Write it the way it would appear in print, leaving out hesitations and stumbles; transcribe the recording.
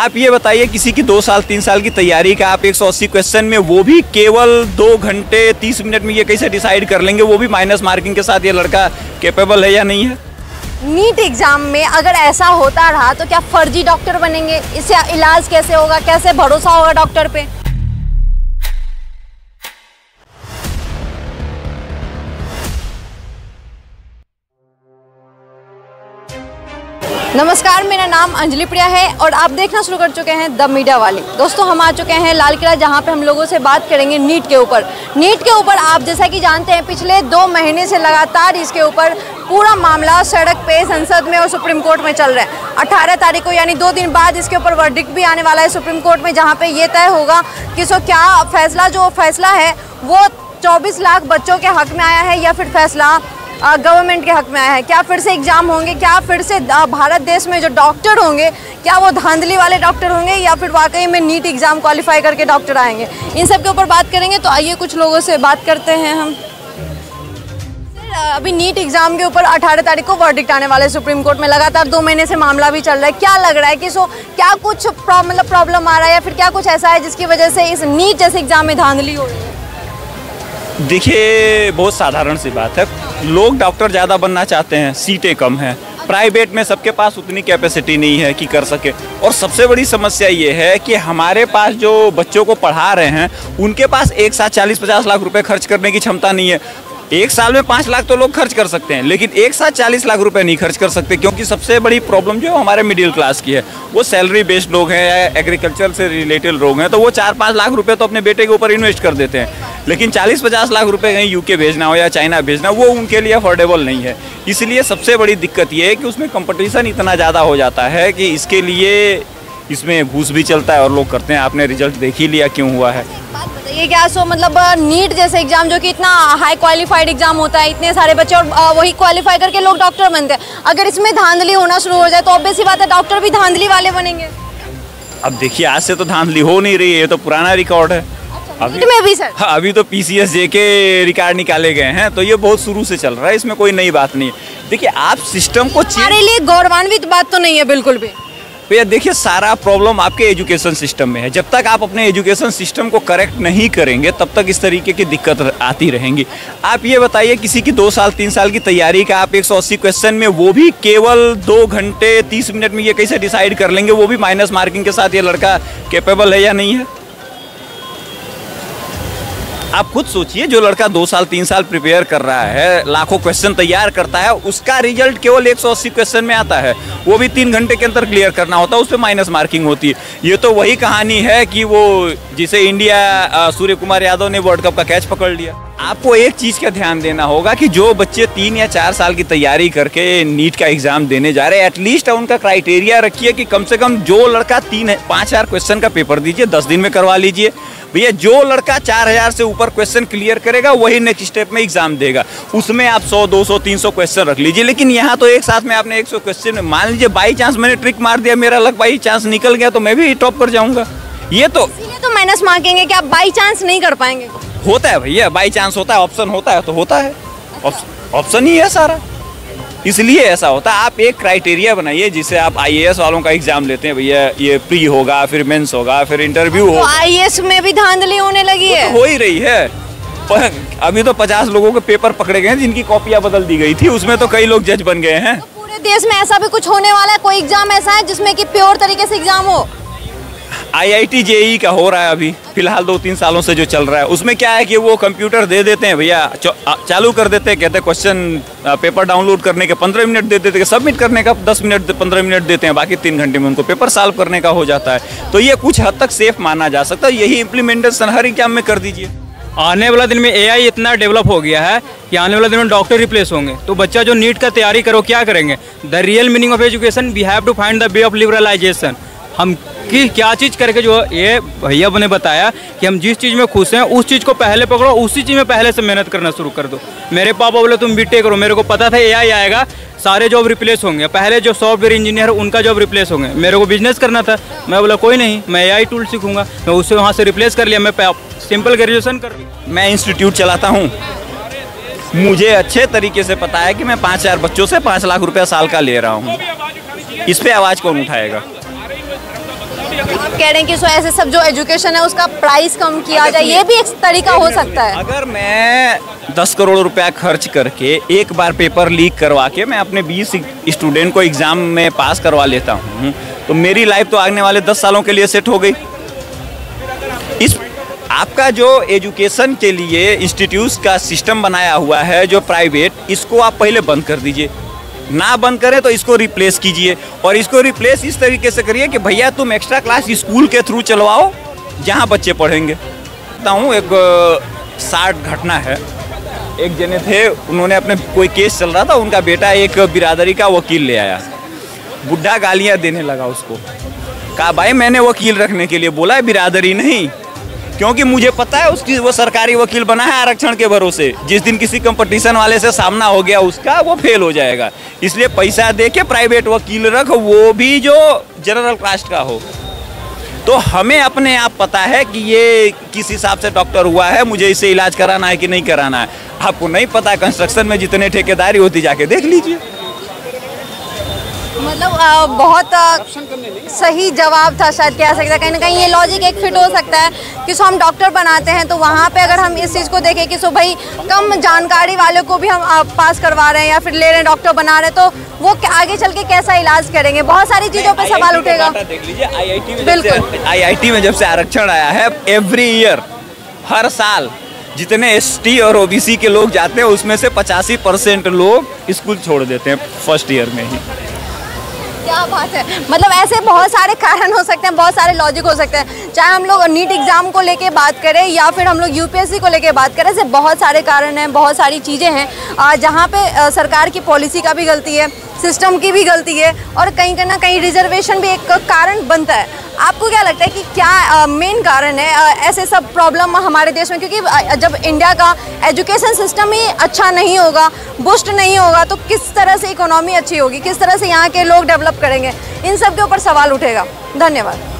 आप ये बताइए, किसी की 2 साल 3 साल की तैयारी का आप 180 क्वेश्चन में, वो भी केवल 2 घंटे 30 मिनट में ये कैसे डिसाइड कर लेंगे, वो भी माइनस मार्किंग के साथ, ये लड़का कैपेबल है या नहीं है? नीट एग्जाम में अगर ऐसा होता रहा तो क्या फर्जी डॉक्टर बनेंगे? इससे इलाज कैसे होगा? कैसे भरोसा होगा डॉक्टर पे? नमस्कार, मेरा नाम अंजलि प्रिया है और आप देखना शुरू कर चुके हैं द मीडिया वाली। दोस्तों, हम आ चुके हैं लाल किला, जहां पे हम लोगों से बात करेंगे नीट के ऊपर। नीट के ऊपर आप जैसा कि जानते हैं, पिछले 2 महीने से लगातार इसके ऊपर पूरा मामला सड़क पे, संसद में और सुप्रीम कोर्ट में चल रहा है। 18 तारीख को यानी 2 दिन बाद इसके ऊपर वर्डिक्ट भी आने वाला है सुप्रीम कोर्ट में, जहाँ पे ये तय होगा कि क्या फैसला है वो 24 लाख बच्चों के हक में आया है या फिर फैसला गवर्नमेंट के हक में आया है। क्या फिर से एग्जाम होंगे? क्या फिर से भारत देश में जो डॉक्टर होंगे, क्या वो धांधली वाले डॉक्टर होंगे या फिर वाकई में नीट एग्जाम क्वालिफाई करके डॉक्टर आएंगे? इन सब के ऊपर बात करेंगे। तो आइए कुछ लोगों से बात करते हैं हम। अभी नीट एग्जाम के ऊपर 18 तारीख को वर्डिक्ट आने वाले सुप्रीम कोर्ट में। लगातार 2 महीने से मामला भी चल रहा है। क्या लग रहा है कि क्या कुछ प्रॉब्लम आ रहा है या फिर क्या कुछ ऐसा है जिसकी वजह से इस नीट जैसे एग्जाम में धांधली हो रही है? देखिए, बहुत साधारण सी बात है। लोग डॉक्टर ज़्यादा बनना चाहते हैं, सीटें कम हैं। प्राइवेट में सबके पास उतनी कैपेसिटी नहीं है कि कर सके। और सबसे बड़ी समस्या ये है कि हमारे पास जो बच्चों को पढ़ा रहे हैं, उनके पास एक साथ 40-50 लाख रुपए खर्च करने की क्षमता नहीं है। एक साल में 5 लाख तो लोग खर्च कर सकते हैं, लेकिन एक साथ 40 लाख रुपए नहीं खर्च कर सकते, क्योंकि सबसे बड़ी प्रॉब्लम जो हमारे मिडिल क्लास की है, वो सैलरी बेस्ड लोग हैं या एग्रीकल्चर से रिलेटेड लोग हैं। तो वो 4-5 लाख रुपए तो अपने बेटे के ऊपर इन्वेस्ट कर देते हैं, लेकिन 40-50 लाख रुपए कहीं यूके भेजना हो या चाइना भेजना, वो उनके लिए अफोर्डेबल नहीं है। इसलिए सबसे बड़ी दिक्कत ये है कि उसमें कंपटीशन इतना ज़्यादा हो जाता है कि इसके लिए इसमें घूस भी चलता है और लोग करते हैं। आपने रिजल्ट देख ही लिया क्यों हुआ है। बात बताइए, क्या मतलब नीट जैसे एग्जाम जो कि इतना हाई क्वालिफाइड एग्जाम होता है, इतने सारे बच्चे और वही क्वालिफाई करके लोग डॉक्टर बनते हैं, अगर इसमें धांधली होना शुरू हो जाए तो ऑब्वियस सी बात है डॉक्टर भी धांधली वाले बनेंगे। अब देखिए, आज से तो धांधली हो नहीं रही है, ये तो पुराना रिकॉर्ड है। नीट में भी सर? हाँ, अभी तो PCSJ के रिकॉर्ड निकाले गए हैं, तो ये बहुत शुरू से चल रहा है, इसमें कोई नई बात नहीं है। देखिए, आप सिस्टम को हमारे लिए गौरवान्वित बात तो नहीं है बिल्कुल भी। भैया देखिए, सारा प्रॉब्लम आपके एजुकेशन सिस्टम में है। जब तक आप अपने एजुकेशन सिस्टम को करेक्ट नहीं करेंगे, तब तक इस तरीके की दिक्कत आती रहेंगी। आप ये बताइए, किसी की 2 साल 3 साल की तैयारी का आप 180 क्वेश्चन में, वो भी केवल 2 घंटे 30 मिनट में ये कैसे डिसाइड कर लेंगे, वो भी माइनस मार्किंग के साथ, ये लड़का कैपेबल है या नहीं है? आप खुद सोचिए, जो लड़का 2 साल 3 साल प्रिपेयर कर रहा है, लाखों क्वेश्चन तैयार करता है, उसका रिजल्ट केवल 180 क्वेश्चन में आता है, वो भी 3 घंटे के अंदर क्लियर करना होता है, उस पर माइनस मार्किंग होती है। ये तो वही कहानी है कि वो जिसे इंडिया सूर्य कुमार यादव ने वर्ल्ड कप का कैच पकड़ लिया। आपको एक चीज़ का ध्यान देना होगा कि जो बच्चे 3 या 4 साल की तैयारी करके नीट का एग्जाम देने जा रहे हैं, एटलीस्ट उनका क्राइटेरिया रखिए कि कम से कम जो लड़का 3-5 क्वेश्चन का पेपर दीजिए, 10 दिन में करवा लीजिए। भैया, जो लड़का 4000 से ऊपर क्वेश्चन क्लियर करेगा, वही नेक्स्ट स्टेप में एग्जाम देगा। उसमें आप 100, 200, 300 क्वेश्चन रख लीजिए। लेकिन यहाँ तो एक साथ में आपने 100 क्वेश्चन, मान लीजिए बाई चांस मैंने ट्रिक मार दिया, मेरा लक बाई चांस निकल गया, तो मैं भी टॉप कर जाऊंगा। ये तो माइनस मार्केंगे कि आप बाई चांस नहीं कर पाएंगे। होता है भैया, बाई चांस होता है, ऑप्शन होता है तो होता है, ऑप्शन ही है सारा, इसलिए ऐसा होता है। आप एक क्राइटेरिया बनाइए, जिसे आप IAS वालों का एग्जाम लेते हैं, भैया ये प्री होगा, फिर मेंस होगा, फिर इंटरव्यू होगा। IAS में भी धांधली होने लगी है? तो हो ही रही है। पर अभी तो 50 लोगों के पेपर पकड़े गए हैं जिनकी कॉपियां बदल दी गई थी, उसमें तो कई लोग जज बन गए हैं। तो पूरे देश में ऐसा भी कुछ होने वाला है? कोई एग्जाम ऐसा है जिसमें कि प्योर तरीके से एग्जाम हो? IIT JEE का हो रहा है अभी फिलहाल 2-3 सालों से जो चल रहा है। उसमें क्या है कि वो कंप्यूटर दे देते हैं भैया, चालू कर देते हैं, कहते हैं क्वेश्चन पेपर डाउनलोड करने के 15 मिनट दे देते हैं, सबमिट करने का 10 मिनट 15 मिनट देते हैं, बाकी 3 घंटे में उनको पेपर सॉल्व करने का हो जाता है। तो ये कुछ हद तक सेफ माना जा सकता है। यही इम्प्लीमेंटेशन हर एग्जाम में कर दीजिए। आने वाला दिन में AI इतना डेवलप हो गया है कि आने वाले दिन में डॉक्टर रिप्लेस होंगे, तो बच्चा जो नीट का तैयारी करो क्या करेंगे? The real meaning of education, we have to find the way of liberalisation. हम कि क्या चीज़ करके, जो ये भैया ने बताया कि हम जिस चीज़ में खुश हैं उस चीज़ को पहले पकड़ो, उसी चीज़ में पहले से मेहनत करना शुरू कर दो। मेरे पापा बोले तुम बीटेक करो, मेरे को पता था AI आएगा, सारे जॉब रिप्लेस होंगे, पहले जो सॉफ्टवेयर इंजीनियर उनका जॉब रिप्लेस होंगे, मेरे को बिजनेस करना था। मैं बोला कोई नहीं, मैं AI टूल सीखूंगा, मैं उससे वहाँ से रिप्लेस कर लिया, मैं सिंपल ग्रेजुएशन कर लिया। मैं इंस्टीट्यूट चलाता हूँ, मुझे अच्छे तरीके से पता है कि मैं 5,000 बच्चों से 5 लाख रुपया साल का ले रहा हूँ। इस पे आवाज़ कौन उठाएगा? कह रहे हैं कि सो ऐसे सब जो एजुकेशन है उसका प्राइस कम किया जाए, ये भी एक तरीका हो सकता है। अगर मैं 10 करोड़ रुपया खर्च करके एक बार पेपर लीक करवा के मैं अपने 20 स्टूडेंट को एग्जाम में पास करवा लेता हूँ, तो मेरी लाइफ तो आने वाले 10 सालों के लिए सेट हो गई। इस आपका जो एजुकेशन के लिए इंस्टीट्यूट्स का सिस्टम बनाया हुआ है जो प्राइवेट, इसको आप पहले बंद कर दीजिए, ना बंद करें तो इसको रिप्लेस कीजिए। और इसको रिप्लेस इस तरीके से करिए कि भैया तुम एक्स्ट्रा क्लास स्कूल के थ्रू चलवाओ जहां बच्चे पढ़ेंगे। बताता हूँ, एक 60 घटना है। एक जने थे, उन्होंने अपने कोई केस चल रहा था, उनका बेटा एक बिरादरी का वकील ले आया, बुढ़ा गालियाँ देने लगा उसको। कहा भाई मैंने वकील रखने के लिए बोला है, बिरादरी नहीं, क्योंकि मुझे पता है उसकी वो सरकारी वकील बना है आरक्षण के भरोसे। जिस दिन किसी कंपटीशन वाले से सामना हो गया उसका, वो फेल हो जाएगा। इसलिए पैसा दे के प्राइवेट वकील रख, वो भी जो जनरल कास्ट का हो। तो हमें अपने आप पता है कि ये किस हिसाब से डॉक्टर हुआ है, मुझे इसे इलाज कराना है कि नहीं कराना है। आपको नहीं पता, कंस्ट्रक्शन में जितने ठेकेदारी होती जाके देख लीजिए। मतलब बहुत सही जवाब था, शायद कह सकते हैं। कहीं ना कहीं ये लॉजिक एक फिट हो सकता है कि सो हम डॉक्टर बनाते हैं तो वहाँ पे अगर हम इस चीज़ को देखें कि सो भाई कम जानकारी वालों को भी हम पास करवा रहे हैं या फिर ले रहे हैं, डॉक्टर बना रहे हैं, तो वो आगे चल के कैसा इलाज करेंगे, बहुत सारी चीज़ों पे सवाल उठेगा। देख लीजिए IIT में जब से आरक्षण आया है, एवरी ईयर हर साल जितने ST और OBC के लोग जाते हैं उसमें से 85% लोग स्कूल छोड़ देते हैं फर्स्ट ईयर में ही। क्या बात है। मतलब ऐसे बहुत सारे कारण हो सकते हैं, बहुत सारे लॉजिक हो सकते हैं, चाहे हम लोग नीट एग्जाम को लेके बात करें या फिर हम लोग UPSC को लेके बात करें। ऐसे बहुत सारे कारण हैं, बहुत सारी चीज़ें हैं जहाँ पे सरकार की पॉलिसी का भी गलती है, सिस्टम की भी गलती है, और कहीं ना कहीं रिजर्वेशन भी एक कारण बनता है। आपको क्या लगता है कि क्या मेन कारण है ऐसे सब प्रॉब्लम हमारे देश में? क्योंकि जब इंडिया का एजुकेशन सिस्टम ही अच्छा नहीं होगा, बूस्ट नहीं होगा, तो किस तरह से इकोनॉमी अच्छी होगी, किस तरह से यहाँ के लोग डेवलप करेंगे, इन सब के ऊपर सवाल उठेगा। धन्यवाद।